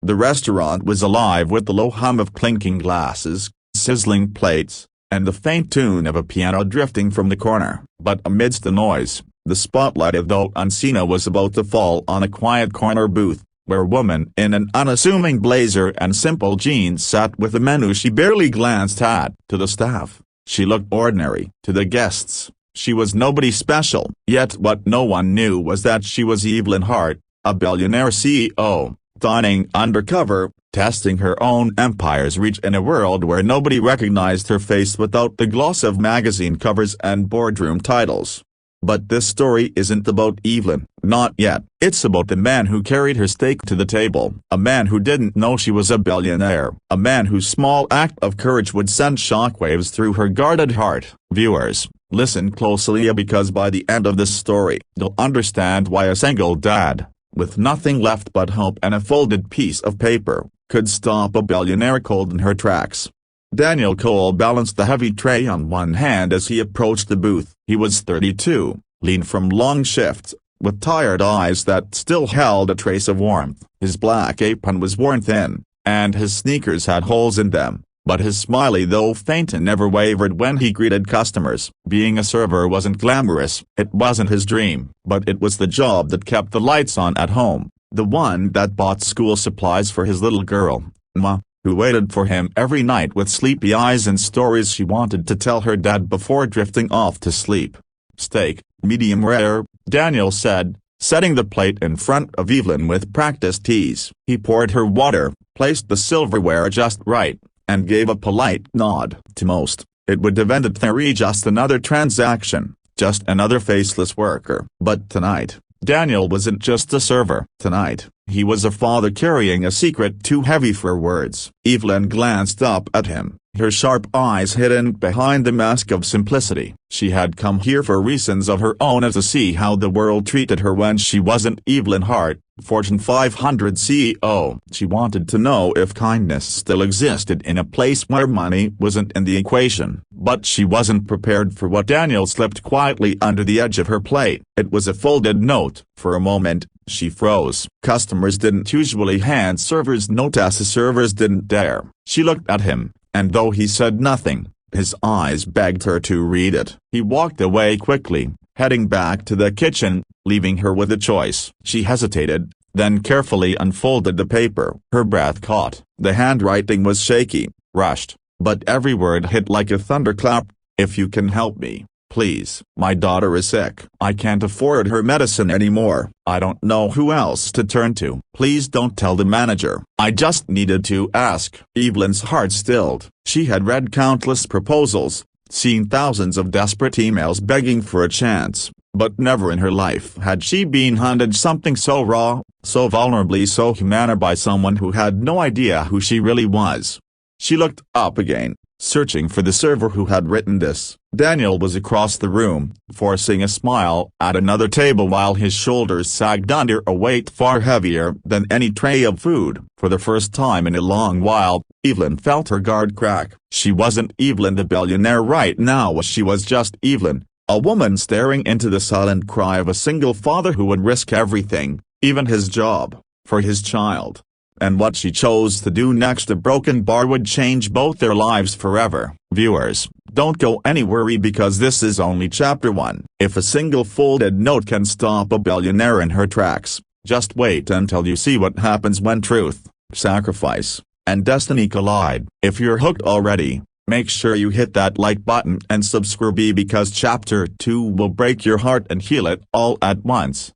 The restaurant was alive with the low hum of clinking glasses, sizzling plates, and the faint tune of a piano drifting from the corner. But amidst the noise, the spotlight of the unseen was about to fall on a quiet corner booth, where a woman in an unassuming blazer and simple jeans sat with a menu she barely glanced at. To the staff, she looked ordinary. To the guests, she was nobody special. Yet what no one knew was that she was Evelyn Hart, a billionaire CEO, dining undercover, testing her own empire's reach in a world where nobody recognized her face without the gloss of magazine covers and boardroom titles. But this story isn't about Evelyn, not yet. It's about the man who carried her steak to the table, a man who didn't know she was a billionaire, a man whose small act of courage would send shockwaves through her guarded heart. Viewers, listen closely because by the end of this story, you'll understand why a single dad, with nothing left but hope and a folded piece of paper, could stop a billionaire cold in her tracks. Daniel Cole balanced the heavy tray on one hand as he approached the booth. He was 32, lean from long shifts, with tired eyes that still held a trace of warmth. His black apron was worn thin, and his sneakers had holes in them, but his smiley though faint never wavered when he greeted customers. Being a server wasn't glamorous, it wasn't his dream, but it was the job that kept the lights on at home, the one that bought school supplies for his little girl, Ma, who waited for him every night with sleepy eyes and stories she wanted to tell her dad before drifting off to sleep. "Steak, medium rare," Daniel said, setting the plate in front of Evelyn with practiced ease. He poured her water, placed the silverware just right, and gave a polite nod. To most, it would have ended there, just another transaction, just another faceless worker. But tonight, Daniel wasn't just a server. Tonight, he was a father carrying a secret too heavy for words. Evelyn glanced up at him, her sharp eyes hidden behind the mask of simplicity. She had come here for reasons of her own, to see how the world treated her when she wasn't Evelyn Hart, Fortune 500 CEO. She wanted to know if kindness still existed in a place where money wasn't in the equation. But she wasn't prepared for what Daniel slipped quietly under the edge of her plate. It was a folded note. For a moment, she froze. Customers didn't usually hand servers notes, as the servers didn't dare. She looked at him, and though he said nothing, his eyes begged her to read it. He walked away quickly, heading back to the kitchen, leaving her with a choice. She hesitated, then carefully unfolded the paper. Her breath caught. The handwriting was shaky, rushed, but every word hit like a thunderclap. "If you can help me, please. My daughter is sick. I can't afford her medicine anymore. I don't know who else to turn to. Please don't tell the manager. I just needed to ask." Evelyn's heart stilled. She had read countless proposals, seen thousands of desperate emails begging for a chance, but never in her life had she been handed something so raw, so vulnerably so human by someone who had no idea who she really was. She looked up again, searching for the server who had written this. Daniel was across the room, forcing a smile at another table while his shoulders sagged under a weight far heavier than any tray of food. For the first time in a long while, Evelyn felt her guard crack. She wasn't Evelyn the billionaire right now, she was just Evelyn, a woman staring into the silent cry of a single father who would risk everything, even his job, for his child. And what she chose to do next, a broken bar, would change both their lives forever. Viewers, don't go anywhere because this is only chapter 1. If a single folded note can stop a billionaire in her tracks, just wait until you see what happens when truth, sacrifice, and destiny collide. If you're hooked already, make sure you hit that like button and subscribe because chapter 2 will break your heart and heal it all at once.